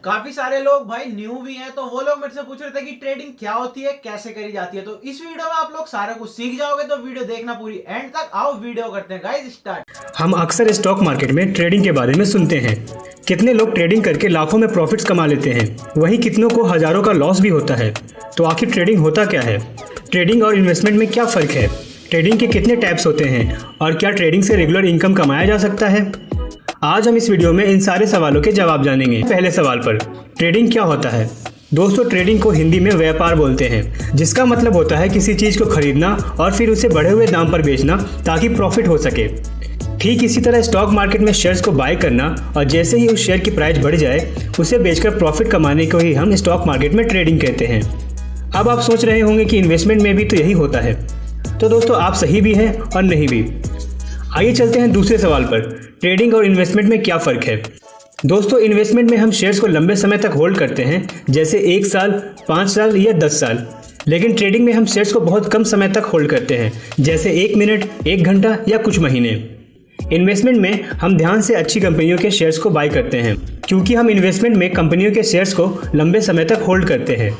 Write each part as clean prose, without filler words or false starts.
काफी सारे लोग भाई न्यू भी हैं, तो वो लोग मेरे से पूछ रहे थे कि ट्रेडिंग क्या होती है, कैसे करी जाती है। तो इस वीडियो में आप लोग सारा कुछ सीख जाओगे, तो वीडियो देखना पूरी एंड तक। आओ वीडियो करते हैं गाइस स्टार्ट। हम अक्सर स्टॉक मार्केट में ट्रेडिंग के बारे में सुनते हैं। कितने लोग ट्रेडिंग करके लाखों में प्रॉफिट्स कमा लेते हैं, वहीं कितनों को हजारों का लॉस भी होता है। तो आखिर ट्रेडिंग होता क्या है? ट्रेडिंग और इन्वेस्टमेंट में क्या फ़र्क है? ट्रेडिंग के कितने टाइप्स होते हैं और क्या ट्रेडिंग से रेगुलर इनकम कमाया जा सकता है? आज हम इस वीडियो में इन सारे सवालों के जवाब जानेंगे। पहले सवाल पर, ट्रेडिंग क्या होता है? दोस्तों, ट्रेडिंग को हिंदी में व्यापार बोलते हैं, जिसका मतलब होता है किसी चीज़ को खरीदना और फिर उसे बढ़े हुए दाम पर बेचना ताकि प्रॉफिट हो सके। ठीक इसी तरह स्टॉक मार्केट में शेयर्स को बाय करना और जैसे ही उस शेयर की प्राइस बढ़ जाए उसे बेचकर प्रॉफिट कमाने को ही हम स्टॉक मार्केट में ट्रेडिंग कहते हैं। अब आप सोच रहे होंगे कि इन्वेस्टमेंट में भी तो यही होता है। तो दोस्तों, आप सही भी हैं और नहीं भी। आइए चलते हैं दूसरे सवाल पर, ट्रेडिंग और इन्वेस्टमेंट में क्या फ़र्क है। दोस्तों, इन्वेस्टमेंट में हम शेयर्स को लंबे समय तक होल्ड करते हैं, जैसे 1 साल, 5 साल या 10 साल। लेकिन ट्रेडिंग में हम शेयर्स को बहुत कम समय तक होल्ड करते हैं, जैसे 1 मिनट, 1 घंटा या कुछ महीने। इन्वेस्टमेंट में हम ध्यान से अच्छी कंपनियों के शेयर्स को बाय करते हैं, क्योंकि हम इन्वेस्टमेंट में कंपनियों के शेयर्स को लंबे समय तक होल्ड करते हैं।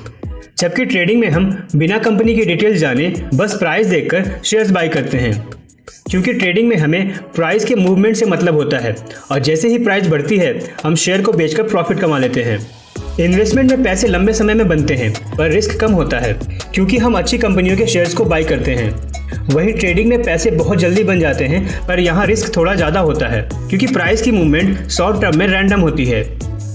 जबकि ट्रेडिंग में हम बिना कंपनी की डिटेल्स जाने बस प्राइस देखकर शेयर्स बाय करते हैं, क्योंकि ट्रेडिंग में हमें प्राइस के मूवमेंट से मतलब होता है और जैसे ही प्राइस बढ़ती है हम शेयर को बेचकर प्रॉफिट कमा लेते हैं। इन्वेस्टमेंट में पैसे लंबे समय में बनते हैं पर रिस्क कम होता है, क्योंकि हम अच्छी कंपनियों के शेयर्स को बाय करते हैं। वहीं ट्रेडिंग में पैसे बहुत जल्दी बन जाते हैं, पर यहाँ रिस्क थोड़ा ज़्यादा होता है, क्योंकि प्राइस की मूवमेंट शॉर्ट टर्म में रैंडम होती है।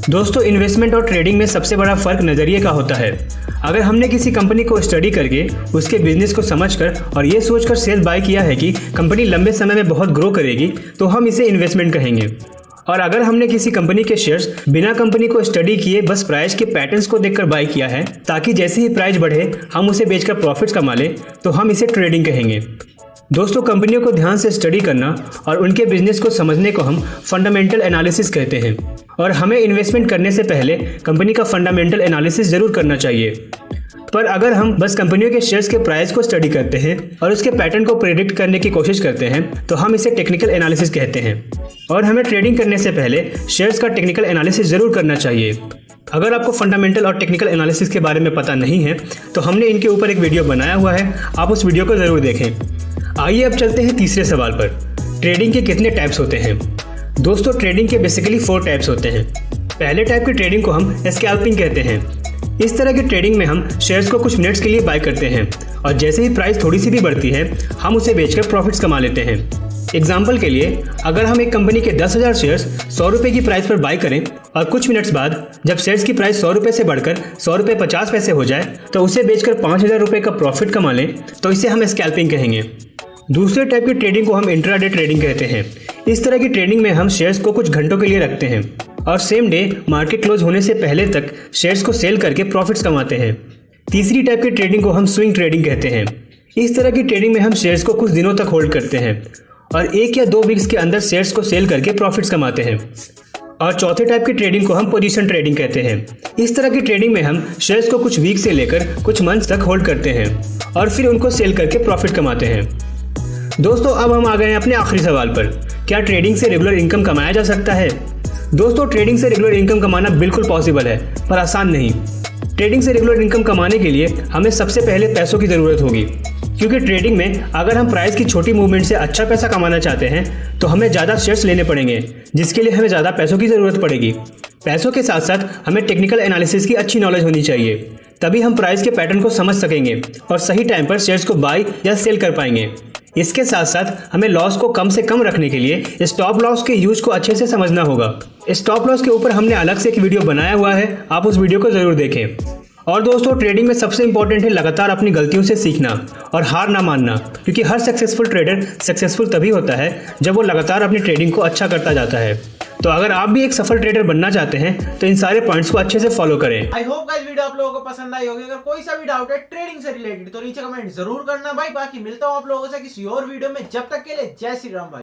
दोस्तों, इन्वेस्टमेंट और ट्रेडिंग में सबसे बड़ा फर्क नज़रिए का होता है। अगर हमने किसी कंपनी को स्टडी करके उसके बिजनेस को समझकर और ये सोचकर शेयर बाय किया है कि कंपनी लंबे समय में बहुत ग्रो करेगी, तो हम इसे इन्वेस्टमेंट कहेंगे। और अगर हमने किसी कंपनी के शेयर्स बिना कंपनी को स्टडी किए बस प्राइस के पैटर्न्स को देखकर बाय किया है ताकि जैसे ही प्राइस बढ़े हम उसे बेचकर प्रॉफिट्स कमा लें, तो हम इसे ट्रेडिंग कहेंगे। दोस्तों, कंपनियों को ध्यान से स्टडी करना और उनके बिजनेस को समझने को हम फंडामेंटल एनालिसिस कहते हैं, और हमें इन्वेस्टमेंट करने से पहले कंपनी का फंडामेंटल एनालिसिस जरूर करना चाहिए। पर अगर हम बस कंपनियों के शेयर्स के प्राइस को स्टडी करते हैं और उसके पैटर्न को प्रेडिक्ट करने की कोशिश करते हैं, तो हम इसे टेक्निकल एनालिसिस कहते हैं। और हमें ट्रेडिंग करने से पहले शेयर्स का टेक्निकल एनालिसिस जरूर करना चाहिए। अगर आपको फंडामेंटल और टेक्निकल एनालिसिस के बारे में पता नहीं है, तो हमने इनके ऊपर एक वीडियो बनाया हुआ है, आप उस वीडियो को ज़रूर देखें। आइए अब चलते हैं तीसरे सवाल पर, ट्रेडिंग के कितने टाइप्स होते हैं। दोस्तों, ट्रेडिंग के बेसिकली 4 टाइप्स होते हैं। पहले टाइप की ट्रेडिंग को हम स्कैल्पिंग कहते हैं। इस तरह की ट्रेडिंग में हम शेयर्स को कुछ मिनट्स के लिए बाय करते हैं और जैसे ही प्राइस थोड़ी सी भी बढ़ती है हम उसे बेचकर प्रॉफिट्स कमा लेते हैं। एग्जाम्पल के लिए, अगर हम एक कंपनी के 10,000 शेयर्स 100 रुपये की प्राइस पर बाय करें और कुछ मिनट्स बाद जब शेयर्स की प्राइस 100 रुपये से बढ़कर 100 रुपये 50 पैसे हो जाए तो उसे बेचकर 5,000 रुपये का प्रॉफिट कमा लें, तो इसे हम स्कैल्पिंग कहेंगे। दूसरे टाइप की ट्रेडिंग को हम इंट्राडे ट्रेडिंग कहते हैं। इस तरह की ट्रेडिंग में हम शेयर्स को कुछ घंटों के लिए रखते हैं और सेम डे मार्केट क्लोज होने से पहले तक शेयर्स को सेल करके प्रॉफिट्स कमाते हैं। तीसरी टाइप की ट्रेडिंग को हम स्विंग ट्रेडिंग कहते हैं। इस तरह की ट्रेडिंग में हम शेयर्स को कुछ दिनों तक होल्ड करते हैं और 1 या 2 वीक्स के अंदर शेयर्स को सेल करके प्रॉफिट्स कमाते हैं। और चौथे टाइप की ट्रेडिंग को हम पोजीशन ट्रेडिंग कहते हैं। इस तरह की ट्रेडिंग में हम शेयर्स को कुछ वीक से लेकर कुछ मंथ्स तक होल्ड करते हैं और फिर उनको सेल करके प्रॉफिट कमाते हैं। दोस्तों, अब हम आ गए हैं अपने आखिरी सवाल पर, क्या ट्रेडिंग से रेगुलर इनकम कमाया जा सकता है। दोस्तों, ट्रेडिंग से रेगुलर इनकम कमाना बिल्कुल पॉसिबल है, पर आसान नहीं। ट्रेडिंग से रेगुलर इनकम कमाने के लिए हमें सबसे पहले पैसों की ज़रूरत होगी, क्योंकि ट्रेडिंग में अगर हम प्राइस की छोटी मूवमेंट से अच्छा पैसा कमाना चाहते हैं तो हमें ज़्यादा शेयर्स लेने पड़ेंगे, जिसके लिए हमें ज़्यादा पैसों की ज़रूरत पड़ेगी। पैसों के साथ साथ हमें टेक्निकल एनालिसिस की अच्छी नॉलेज होनी चाहिए, तभी हम प्राइस के पैटर्न को समझ सकेंगे और सही टाइम पर शेयर्स को बाय या सेल कर पाएंगे। इसके साथ साथ हमें लॉस को कम से कम रखने के लिए स्टॉप लॉस के यूज को अच्छे से समझना होगा। स्टॉप लॉस के ऊपर हमने अलग से एक वीडियो बनाया हुआ है, आप उस वीडियो को जरूर देखें। और दोस्तों, ट्रेडिंग में सबसे इंपॉर्टेंट है लगातार अपनी गलतियों से सीखना और हार ना मानना, क्योंकि हर सक्सेसफुल ट्रेडर सक्सेसफुल तभी होता है जब वो लगातार अपनी ट्रेडिंग को अच्छा करता जाता है। तो अगर आप भी एक सफल ट्रेडर बनना चाहते हैं तो इन सारे पॉइंट्स को अच्छे से फॉलो करें। आई होप गाइस वीडियो आप लोगों को पसंद आई होगी। अगर कोई सा भी डाउट है ट्रेडिंग से रिलेटेड तो नीचे कमेंट जरूर करना भाई। बाकी मिलता हूं आप लोगों से किसी और वीडियो में, जब तक के लिए जय श्री राम भाई।